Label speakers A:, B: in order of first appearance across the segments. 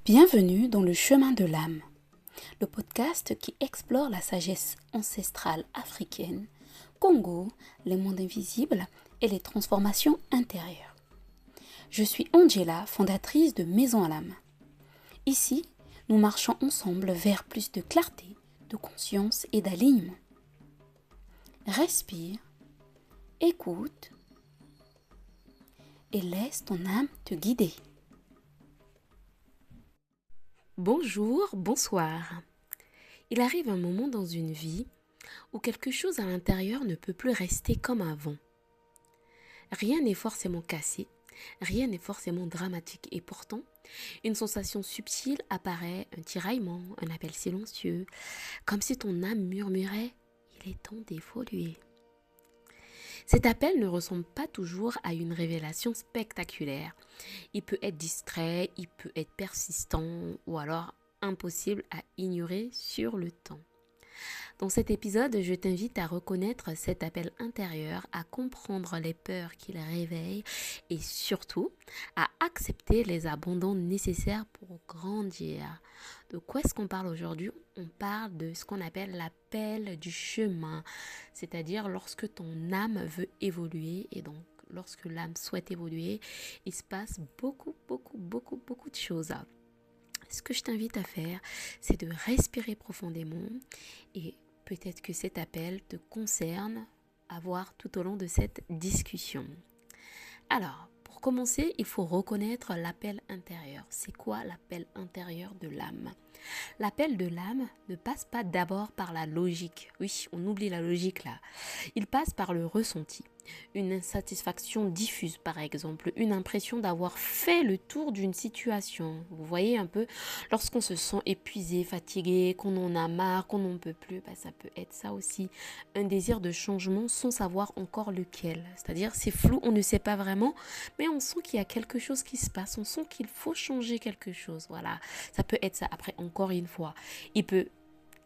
A: Bienvenue dans le chemin de l'âme, le podcast qui explore la sagesse ancestrale africaine, Congo, les mondes invisibles et les transformations intérieures. Je suis Angela, fondatrice de Maison à l'âme. Ici, nous marchons ensemble vers plus de clarté, de conscience et d'alignement. Respire, écoute et laisse ton âme te guider.
B: Bonjour, bonsoir. Il arrive un moment dans une vie où quelque chose à l'intérieur ne peut plus rester comme avant. Rien n'est forcément cassé, rien n'est forcément dramatique et pourtant, une sensation subtile apparaît, un tiraillement, un appel silencieux, comme si ton âme murmurait « il est temps d'évoluer ». Cet appel ne ressemble pas toujours à une révélation spectaculaire. Il peut être distrait, il peut être persistant ou alors impossible à ignorer sur le temps. Dans cet épisode, je t'invite à reconnaître cet appel intérieur, à comprendre les peurs qu'il réveille et surtout à accepter les abandons nécessaires pour grandir. De quoi est-ce qu'on parle aujourd'hui? On parle de ce qu'on appelle l'appel du chemin, c'est-à-dire lorsque ton âme veut évoluer et donc lorsque l'âme souhaite évoluer, il se passe beaucoup de choses. Ce que je t'invite à faire, c'est de respirer profondément et peut-être que cet appel te concerne à voir tout au long de cette discussion. Alors, pour commencer, il faut reconnaître l'appel intérieur. C'est quoi l'appel intérieur de l'âme? L'appel de l'âme ne passe pas d'abord par la logique. Oui, on oublie la logique là. Il passe par le ressenti. Une insatisfaction diffuse par exemple, une impression d'avoir fait le tour d'une situation. Vous voyez un peu, lorsqu'on se sent épuisé, fatigué, qu'on en a marre, qu'on n'en peut plus, ça peut être ça aussi. Un désir de changement sans savoir encore lequel. C'est-à-dire c'est flou, on ne sait pas vraiment, mais on sent qu'il y a quelque chose qui se passe, on sent qu'il faut changer quelque chose. Voilà, ça peut être ça. Après, encore une fois, il peut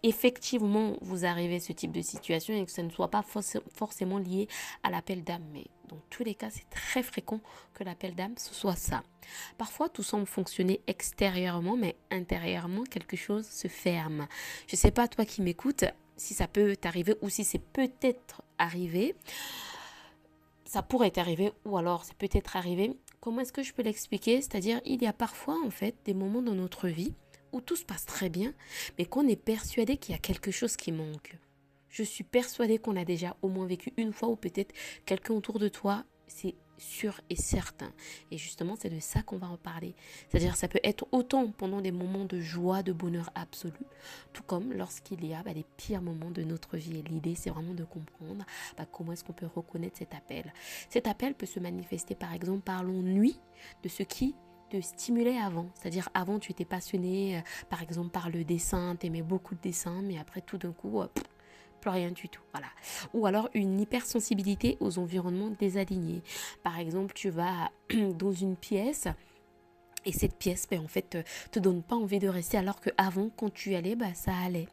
B: effectivement vous arriver ce type de situation et que ça ne soit pas forcément lié à l'appel d'âme. Mais dans tous les cas, c'est très fréquent que l'appel d'âme, ce soit ça. Parfois, tout semble fonctionner extérieurement, mais intérieurement, quelque chose se ferme. Je ne sais pas, toi qui m'écoutes, si ça peut t'arriver ou si c'est peut-être arrivé. Ça pourrait t'arriver ou alors c'est peut-être arrivé. Comment est-ce que je peux l'expliquer? C'est-à-dire, il y a parfois en fait des moments dans notre vie où tout se passe très bien, mais qu'on est persuadé qu'il y a quelque chose qui manque. Je suis persuadée qu'on a déjà au moins vécu une fois ou peut-être quelqu'un autour de toi, c'est sûr et certain. Et justement, c'est de ça qu'on va en parler. C'est-à-dire, ça peut être autant pendant des moments de joie, de bonheur absolu, tout comme lorsqu'il y a les pires moments de notre vie. Et l'idée, c'est vraiment de comprendre comment est-ce qu'on peut reconnaître cet appel. Cet appel peut se manifester, par exemple, par l'ennui de ce qui te stimulait avant. C'est-à-dire, avant, tu étais passionné, par exemple, par le dessin, tu aimais beaucoup de dessins, mais après, tout d'un coup, plus rien du tout, voilà. Ou alors une hypersensibilité aux environnements désalignés. Par exemple, tu vas dans une pièce et cette pièce, en fait, te donne pas envie de rester alors qu'avant, quand tu y allais, ça allait.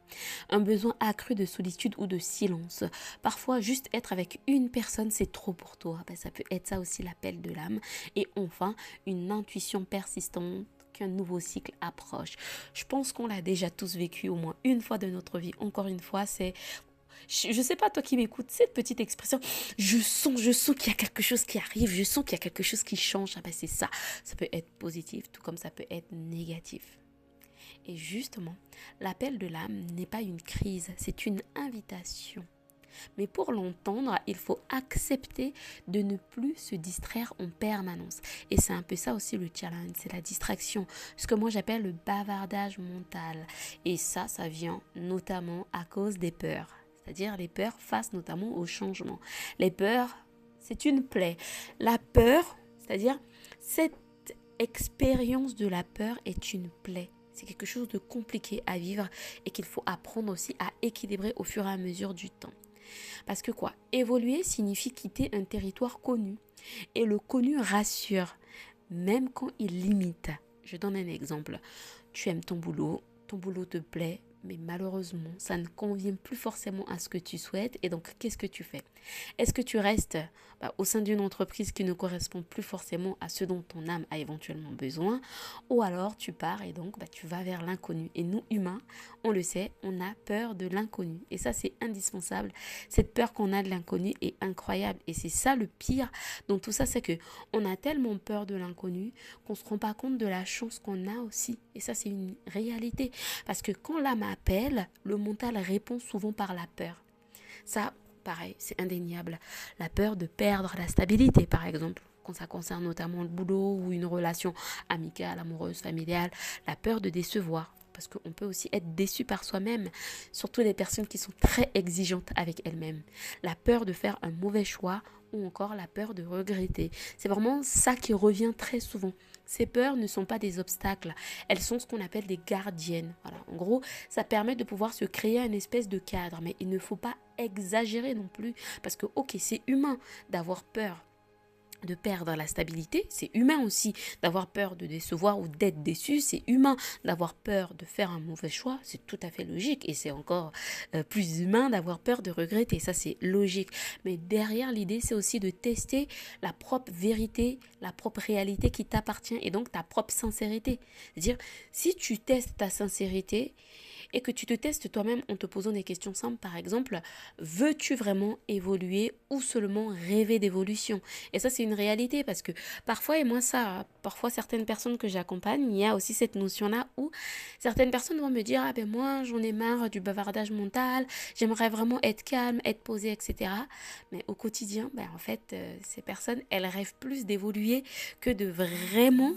B: Un besoin accru de solitude ou de silence. Parfois, juste être avec une personne, c'est trop pour toi. Ça peut être ça aussi l'appel de l'âme. Et enfin, une intuition persistante qu'un nouveau cycle approche. Je pense qu'on l'a déjà tous vécu au moins une fois de notre vie. Encore une fois, c'est... Je sais pas, toi qui m'écoutes, cette petite expression, je sens qu'il y a quelque chose qui arrive, je sens qu'il y a quelque chose qui change. C'est ça. Ça peut être positif, tout comme ça peut être négatif. Et justement, l'appel de l'âme n'est pas une crise, c'est une invitation. Mais pour l'entendre, il faut accepter de ne plus se distraire en permanence. Et c'est un peu ça aussi le challenge, c'est la distraction. Ce que moi j'appelle le bavardage mental. Et ça vient notamment à cause des peurs. C'est-à-dire les peurs face notamment au changement. Les peurs, c'est une plaie. La peur, c'est-à-dire cette expérience de la peur est une plaie. C'est quelque chose de compliqué à vivre et qu'il faut apprendre aussi à équilibrer au fur et à mesure du temps. Parce que quoi? Évoluer signifie quitter un territoire connu. Et le connu rassure, même quand il limite. Je donne un exemple. Tu aimes ton boulot te plaît, mais malheureusement, ça ne convient plus forcément à ce que tu souhaites. Et donc, qu'est-ce que tu fais? Est-ce que tu restes au sein d'une entreprise qui ne correspond plus forcément à ce dont ton âme a éventuellement besoin? Ou alors, tu pars et donc tu vas vers l'inconnu. Et nous, humains, on le sait, on a peur de l'inconnu. Et ça, c'est indispensable. Cette peur qu'on a de l'inconnu est incroyable. Et c'est ça le pire dans tout ça, c'est que on a tellement peur de l'inconnu qu'on ne se rend pas compte de la chance qu'on a aussi. Et ça, c'est une réalité. Parce que quand l'âme appelle, le mental répond souvent par la peur. Ça, pareil, c'est indéniable. La peur de perdre la stabilité, par exemple, quand ça concerne notamment le boulot ou une relation amicale, amoureuse, familiale. La peur de décevoir. Parce qu'on peut aussi être déçu par soi-même, surtout les personnes qui sont très exigeantes avec elles-mêmes. La peur de faire un mauvais choix ou encore la peur de regretter. C'est vraiment ça qui revient très souvent. Ces peurs ne sont pas des obstacles, elles sont ce qu'on appelle des gardiennes. Voilà. En gros, ça permet de pouvoir se créer une espèce de cadre, mais il ne faut pas exagérer non plus, parce que ok, c'est humain d'avoir peur de perdre la stabilité, c'est humain aussi d'avoir peur de décevoir ou d'être déçu, c'est humain d'avoir peur de faire un mauvais choix, c'est tout à fait logique et c'est encore plus humain d'avoir peur de regretter, ça c'est logique. Mais derrière l'idée, c'est aussi de tester la propre vérité, la propre réalité qui t'appartient et donc ta propre sincérité. C'est-à-dire, si tu testes ta sincérité et que tu te testes toi-même en te posant des questions simples, par exemple, veux-tu vraiment évoluer ou seulement rêver d'évolution? Et ça, c'est une réalité parce que parfois, et moi ça, parfois certaines personnes que j'accompagne, il y a aussi cette notion-là où certaines personnes vont me dire, ah ben moi, j'en ai marre du bavardage mental, j'aimerais vraiment être calme, être posée, etc. Mais au quotidien, en fait, ces personnes, elles rêvent plus d'évoluer que de vraiment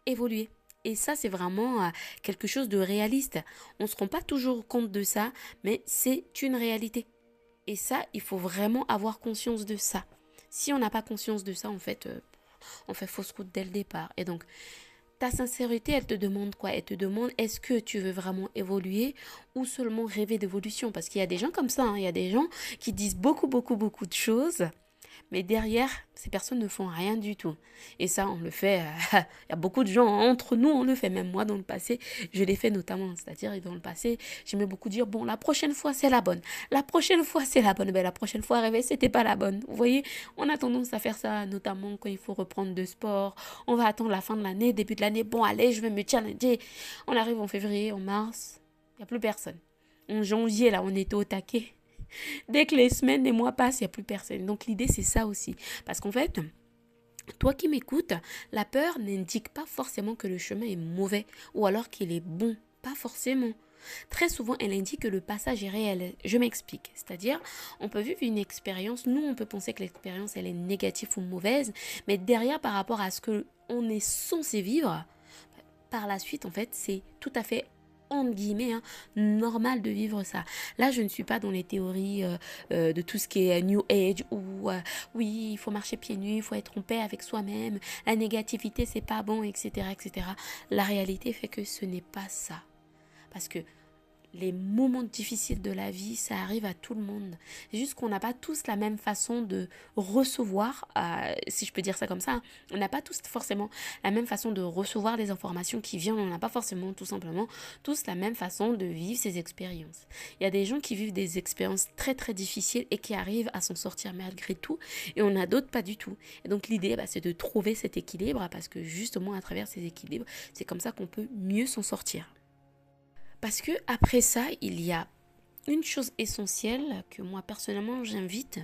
B: évoluer. Et ça, c'est vraiment quelque chose de réaliste. On ne se rend pas toujours compte de ça, mais c'est une réalité. Et ça, il faut vraiment avoir conscience de ça. Si on n'a pas conscience de ça, en fait, on fait fausse route dès le départ. Et donc, ta sincérité, elle te demande quoi? Elle te demande, est-ce que tu veux vraiment évoluer ou seulement rêver d'évolution? Parce qu'il y a des gens comme ça, hein. Il y a des gens qui disent beaucoup, beaucoup, beaucoup de choses. Mais derrière, ces personnes ne font rien du tout. Et ça, on le fait. Il y a beaucoup de gens entre nous, on le fait. Même moi, dans le passé, je l'ai fait notamment. C'est-à-dire, dans le passé, j'aimais beaucoup dire, bon, la prochaine fois, c'est la bonne. La prochaine fois, c'est la bonne. La prochaine fois, rêver, c'était pas la bonne. Vous voyez, on a tendance à faire ça, notamment quand il faut reprendre de sport. On va attendre la fin de l'année, début de l'année. Bon, allez, je vais me challenger. On arrive en février, en mars. Il n'y a plus personne. En janvier, là, on était au taquet. Dès que les semaines, les mois passent, il n'y a plus personne. Donc l'idée, c'est ça aussi. Parce qu'en fait, toi qui m'écoutes, la peur n'indique pas forcément que le chemin est mauvais ou alors qu'il est bon. Pas forcément. Très souvent, elle indique que le passage est réel. Je m'explique. C'est-à-dire, on peut vivre une expérience. Nous, on peut penser que l'expérience, elle est négative ou mauvaise. Mais derrière, par rapport à ce qu'on est censé vivre, par la suite, en fait, c'est tout à fait entre guillemets, normal de vivre ça. Là, je ne suis pas dans les théories de tout ce qui est New Age où oui, il faut marcher pieds nus, il faut être en paix avec soi-même, la négativité, c'est pas bon, etc., etc. La réalité fait que ce n'est pas ça. Parce que les moments difficiles de la vie, ça arrive à tout le monde. C'est juste qu'on n'a pas tous la même façon de recevoir, si je peux dire ça comme ça, hein. On n'a pas tous forcément la même façon de recevoir les informations qui viennent. On n'a pas forcément tout simplement tous la même façon de vivre ces expériences. Il y a des gens qui vivent des expériences très très difficiles et qui arrivent à s'en sortir malgré tout. Et on a d'autres pas du tout. Et donc l'idée, c'est de trouver cet équilibre parce que justement à travers ces équilibres, c'est comme ça qu'on peut mieux s'en sortir. Parce que après ça, il y a une chose essentielle que moi personnellement j'invite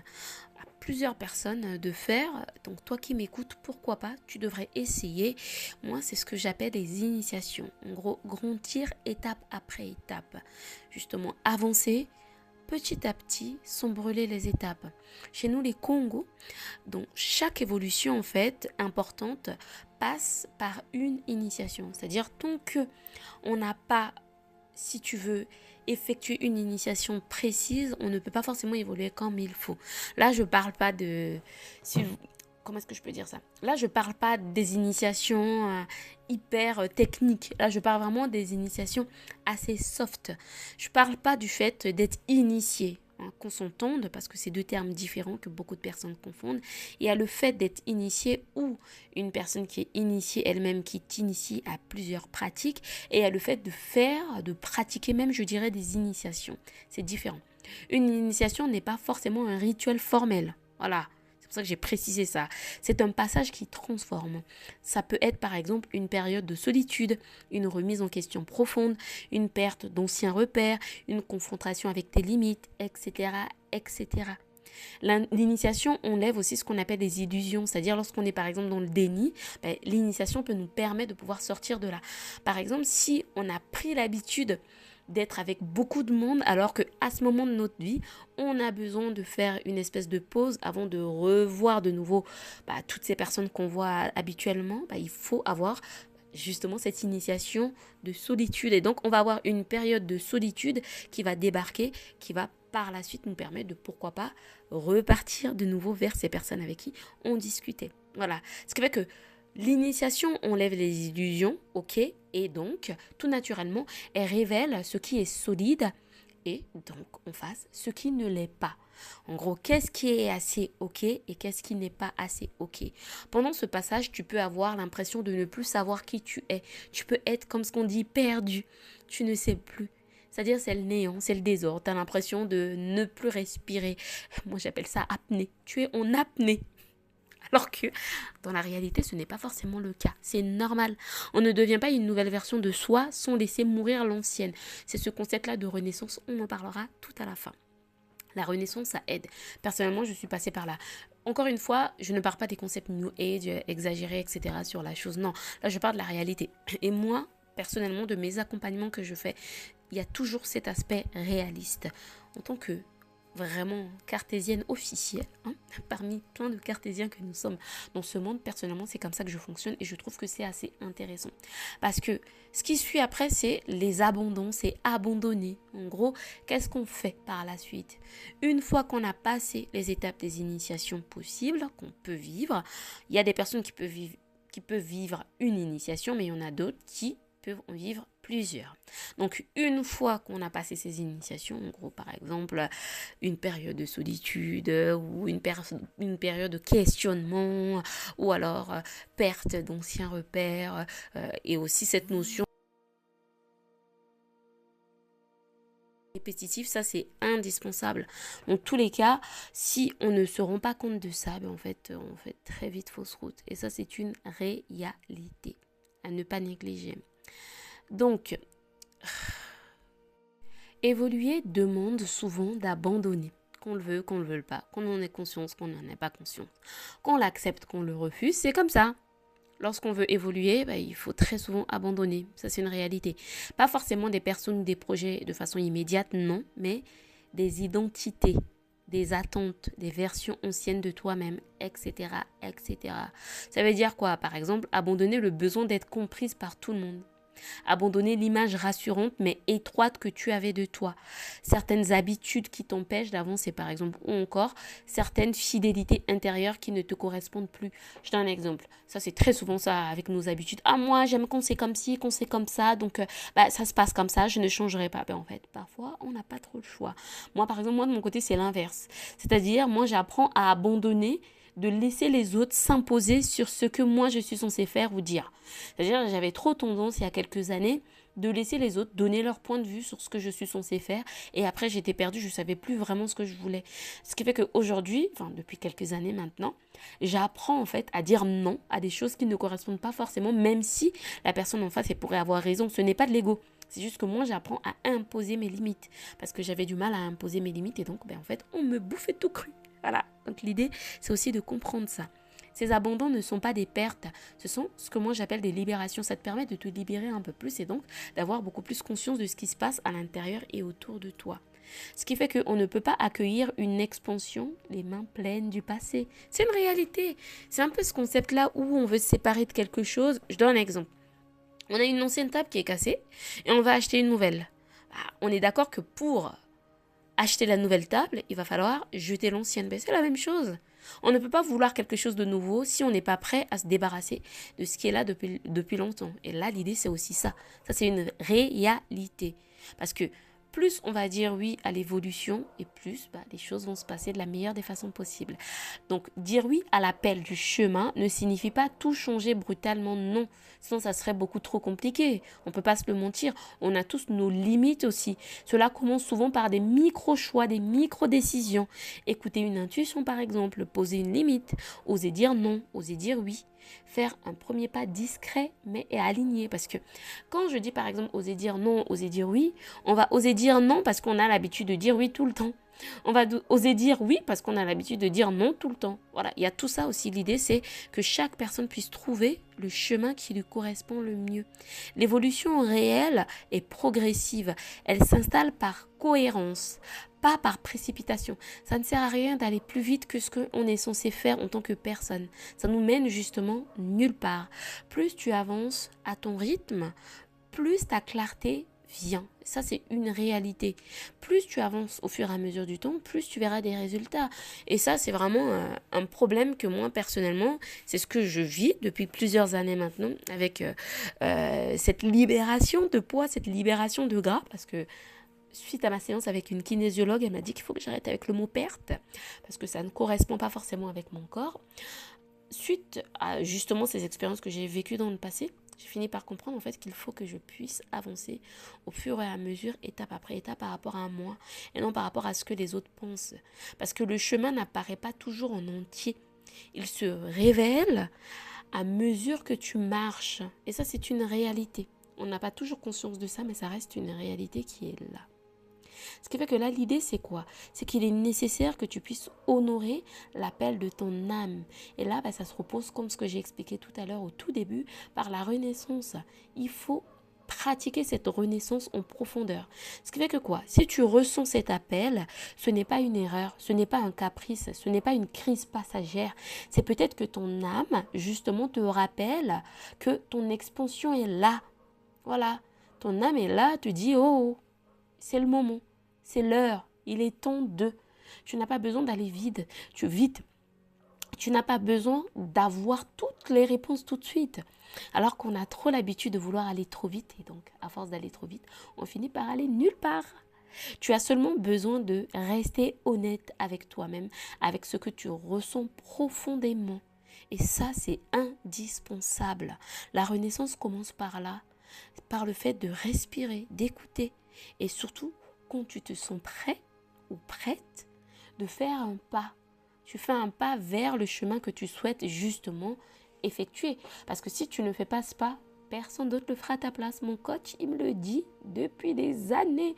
B: à plusieurs personnes de faire. Donc toi qui m'écoutes, pourquoi pas, tu devrais essayer. Moi, c'est ce que j'appelle des initiations. En gros, grandir étape après étape. Justement, avancer petit à petit sans brûler les étapes. Chez nous, les Congos, donc chaque évolution en fait importante passe par une initiation. C'est-à-dire tant que on n'a pas, si tu veux effectuer une initiation précise, on ne peut pas forcément évoluer comme il faut. Là, je parle pas de... Comment est-ce que je peux dire ça? Là, je parle pas des initiations hyper techniques. Là, je parle vraiment des initiations assez soft. Je parle pas du fait d'être initié. hein, qu'on s'entende, parce que c'est deux termes différents que beaucoup de personnes confondent. Il y a le fait d'être initié ou une personne qui est initiée elle-même, qui t'initie à plusieurs pratiques. Et il y a le fait de pratiquer même, je dirais, des initiations. C'est différent. Une initiation n'est pas forcément un rituel formel. Voilà. C'est pour ça que j'ai précisé ça. C'est un passage qui transforme. Ça peut être par exemple une période de solitude, une remise en question profonde, une perte d'anciens repères, une confrontation avec tes limites, etc., etc. L'initiation enlève aussi ce qu'on appelle des illusions, c'est-à-dire lorsqu'on est par exemple dans le déni, l'initiation peut nous permettre de pouvoir sortir de là. Par exemple, si on a pris l'habitude d'être avec beaucoup de monde, alors qu'à ce moment de notre vie, on a besoin de faire une espèce de pause avant de revoir de nouveau toutes ces personnes qu'on voit habituellement. Il faut avoir justement cette initiation de solitude. Et donc, on va avoir une période de solitude qui va débarquer, qui va par la suite nous permettre de, pourquoi pas, repartir de nouveau vers ces personnes avec qui on discutait. Voilà. Ce qui fait que l'initiation enlève les illusions, ok, et donc, tout naturellement, elle révèle ce qui est solide et donc, en face, ce qui ne l'est pas. En gros, qu'est-ce qui est assez ok et qu'est-ce qui n'est pas assez ok. Pendant ce passage, tu peux avoir l'impression de ne plus savoir qui tu es. Tu peux être, comme ce qu'on dit, perdu. Tu ne sais plus. C'est-à-dire, c'est le néant, c'est le désordre. Tu as l'impression de ne plus respirer. Moi, j'appelle ça apnée. Tu es en apnée. Alors que dans la réalité, ce n'est pas forcément le cas. C'est normal. On ne devient pas une nouvelle version de soi sans laisser mourir l'ancienne. C'est ce concept-là de renaissance. On en parlera tout à la fin. La renaissance, ça aide. Personnellement, je suis passée par là. Encore une fois, je ne parle pas des concepts New Age, exagérés, etc. sur la chose. Non, là, je parle de la réalité. Et moi, personnellement, de mes accompagnements que je fais, il y a toujours cet aspect réaliste. En tant que vraiment cartésienne officielle, parmi plein de cartésiens que nous sommes dans ce monde, personnellement, c'est comme ça que je fonctionne et je trouve que c'est assez intéressant. Parce que ce qui suit après, c'est les abandons, c'est abandonner. En gros, qu'est-ce qu'on fait par la suite? Une fois qu'on a passé les étapes des initiations possibles, qu'on peut vivre, il y a des personnes qui peuvent vivre une initiation, mais il y en a d'autres qui peuvent en vivre plusieurs. Donc, une fois qu'on a passé ces initiations, en gros, par exemple, une période de solitude ou une période de questionnement ou alors perte d'anciens repères et aussi cette notion répétitive, ça c'est indispensable. Dans tous les cas, si on ne se rend pas compte de ça, on fait très vite fausse route. Et ça, c'est une réalité à ne pas négliger. Donc, évoluer demande souvent d'abandonner, qu'on le veut, qu'on ne le veuille pas, qu'on en ait conscience, qu'on n'en ait pas conscience, qu'on l'accepte, qu'on le refuse, c'est comme ça. Lorsqu'on veut évoluer, il faut très souvent abandonner, ça c'est une réalité. Pas forcément des personnes ou des projets de façon immédiate, non, mais des identités, des attentes, des versions anciennes de toi-même, etc., etc. Ça veut dire quoi? Par exemple, abandonner le besoin d'être comprise par tout le monde. Abandonner l'image rassurante mais étroite que tu avais de toi. Certaines habitudes qui t'empêchent d'avancer par exemple, ou encore certaines fidélités intérieures qui ne te correspondent plus. Je donne un exemple. Ça c'est très souvent ça avec nos habitudes. Ah moi j'aime qu'on c'est comme ci, qu'on c'est comme ça, donc ça se passe comme ça, je ne changerai pas. En fait parfois on n'a pas trop le choix. Moi par exemple, de mon côté c'est l'inverse. C'est-à-dire moi j'apprends à abandonner de laisser les autres s'imposer sur ce que moi je suis censée faire ou dire. C'est-à-dire j'avais trop tendance il y a quelques années de laisser les autres donner leur point de vue sur ce que je suis censée faire et après j'étais perdue, je ne savais plus vraiment ce que je voulais. Ce qui fait qu'aujourd'hui, depuis quelques années maintenant, j'apprends en fait à dire non à des choses qui ne correspondent pas forcément, même si la personne en face elle pourrait avoir raison. Ce n'est pas de l'ego. C'est juste que moi, j'apprends à imposer mes limites parce que j'avais du mal à imposer mes limites et donc, en fait, on me bouffait tout cru. Voilà, donc l'idée, c'est aussi de comprendre ça. Ces abandons ne sont pas des pertes, ce sont ce que moi j'appelle des libérations. Ça te permet de te libérer un peu plus et donc d'avoir beaucoup plus conscience de ce qui se passe à l'intérieur et autour de toi. Ce qui fait qu'on ne peut pas accueillir une expansion les mains pleines du passé. C'est une réalité. C'est un peu ce concept-là où on veut se séparer de quelque chose. Je donne un exemple. On a une ancienne table qui est cassée et on va acheter une nouvelle. On est d'accord que pour acheter la nouvelle table, il va falloir jeter l'ancienne. C'est la même chose. On ne peut pas vouloir quelque chose de nouveau si on n'est pas prêt à se débarrasser de ce qui est là depuis longtemps. Et là, l'idée, c'est aussi ça. Ça, c'est une réalité. Parce que plus on va dire oui à l'évolution et plus les choses vont se passer de la meilleure des façons possibles. Donc dire oui à l'appel du chemin ne signifie pas tout changer brutalement, non. Sinon ça serait beaucoup trop compliqué. On ne peut pas se le mentir. On a tous nos limites aussi. Cela commence souvent par des micro-choix, des micro-décisions. Écouter une intuition par exemple, poser une limite, oser dire non, oser dire oui. Faire un premier pas discret mais aligné, parce que quand je dis par exemple oser dire non, oser dire oui, on va oser dire non parce qu'on a l'habitude de dire oui tout le temps. On va oser dire oui parce qu'on a l'habitude de dire non tout le temps. Voilà, il y a tout ça aussi. L'idée, c'est que chaque personne puisse trouver le chemin qui lui correspond le mieux. L'évolution réelle est progressive. Elle s'installe par cohérence, pas par précipitation. Ça ne sert à rien d'aller plus vite que ce qu'on est censé faire en tant que personne. Ça nous mène justement nulle part. Plus tu avances à ton rythme, plus ta clarté vient. Ça, c'est une réalité. Plus tu avances au fur et à mesure du temps, plus tu verras des résultats. Et ça, c'est vraiment un problème que moi, personnellement, c'est ce que je vis depuis plusieurs années maintenant avec cette libération de poids, cette libération de gras, parce que suite à ma séance avec une kinésiologue, elle m'a dit qu'il faut que j'arrête avec le mot perte, parce que ça ne correspond pas forcément avec mon corps. Suite à justement ces expériences que j'ai vécues dans le passé, j'ai fini par comprendre en fait qu'il faut que je puisse avancer au fur et à mesure, étape après étape par rapport à moi et non par rapport à ce que les autres pensent. Parce que le chemin n'apparaît pas toujours en entier. Il se révèle à mesure que tu marches. Et ça, c'est une réalité. On n'a pas toujours conscience de ça, mais ça reste une réalité qui est là. Ce qui fait que là, l'idée, c'est quoi? C'est qu'il est nécessaire que tu puisses honorer l'appel de ton âme. Et là, ça se repose, comme ce que j'ai expliqué tout à l'heure au tout début, par la renaissance. Il faut pratiquer cette renaissance en profondeur. Ce qui fait que quoi? Si tu ressens cet appel, ce n'est pas une erreur, ce n'est pas un caprice, ce n'est pas une crise passagère. C'est peut-être que ton âme, justement, te rappelle que ton expansion est là. Voilà. Ton âme est là, te dit, oh, c'est le moment. C'est l'heure, il est temps de. Tu n'as pas besoin d'aller vite. Tu n'as pas besoin d'avoir toutes les réponses tout de suite. Alors qu'on a trop l'habitude de vouloir aller trop vite. Et donc, à force d'aller trop vite, on finit par aller nulle part. Tu as seulement besoin de rester honnête avec toi-même, avec ce que tu ressens profondément. Et ça, c'est indispensable. La renaissance commence par là, par le fait de respirer, d'écouter. Et surtout, quand tu te sens prêt ou prête, de faire un pas. Tu fais un pas vers le chemin que tu souhaites justement effectuer. Parce que si tu ne fais pas ce pas, personne d'autre le fera à ta place. Mon coach, il me le dit depuis des années.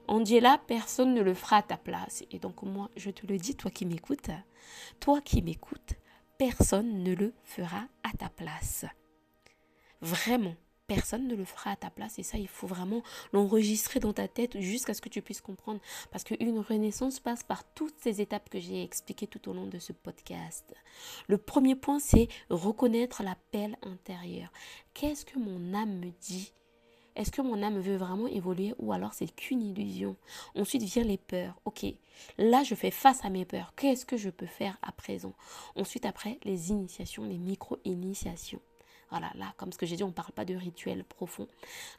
B: Angela, personne ne le fera à ta place. Et donc moi, je te le dis, toi qui m'écoutes, personne ne le fera à ta place. Vraiment. Personne ne le fera à ta place et ça, il faut vraiment l'enregistrer dans ta tête jusqu'à ce que tu puisses comprendre. Parce qu'une renaissance passe par toutes ces étapes que j'ai expliquées tout au long de ce podcast. Le premier point, c'est reconnaître l'appel intérieur. Qu'est-ce que mon âme me dit ? Est-ce que mon âme veut vraiment évoluer ou alors c'est qu'une illusion? Ensuite vient les peurs. Ok, là je fais face à mes peurs. Qu'est-ce que je peux faire à présent? Ensuite après, les initiations, les micro-initiations. Voilà, là, comme ce que j'ai dit, on ne parle pas de rituels profonds.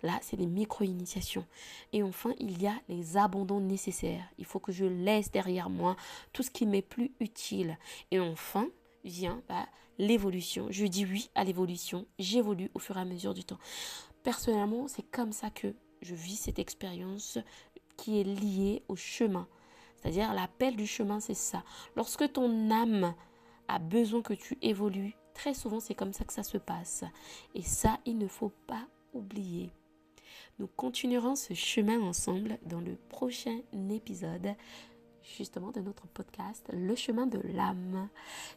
B: Là, c'est des micro-initiations. Et enfin, il y a les abandons nécessaires. Il faut que je laisse derrière moi tout ce qui m'est plus utile. Et enfin, vient l'évolution. Je dis oui à l'évolution. J'évolue au fur et à mesure du temps. Personnellement, c'est comme ça que je vis cette expérience qui est liée au chemin. C'est-à-dire, l'appel du chemin, c'est ça. Lorsque ton âme a besoin que tu évolues, très souvent, c'est comme ça que ça se passe. Et ça, il ne faut pas oublier. Nous continuerons ce chemin ensemble dans le prochain épisode, justement, de notre podcast, Le chemin de l'âme.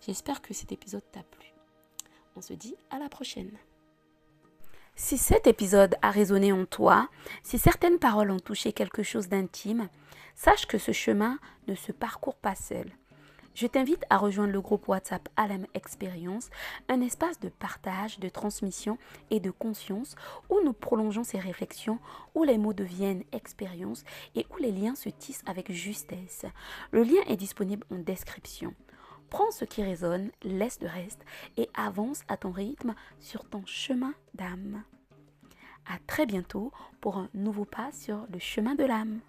B: J'espère que cet épisode t'a plu. On se dit à la prochaine. Si cet épisode a résonné en toi, si certaines paroles ont touché quelque chose d'intime, sache que ce chemin ne se parcourt pas seul. Je t'invite à rejoindre le groupe WhatsApp Alam Experience, un espace de partage, de transmission et de conscience où nous prolongeons ces réflexions, où les mots deviennent expérience et où les liens se tissent avec justesse. Le lien est disponible en description. Prends ce qui résonne, laisse le reste et avance à ton rythme sur ton chemin d'âme.
A: À très bientôt pour un nouveau pas sur le chemin de l'âme.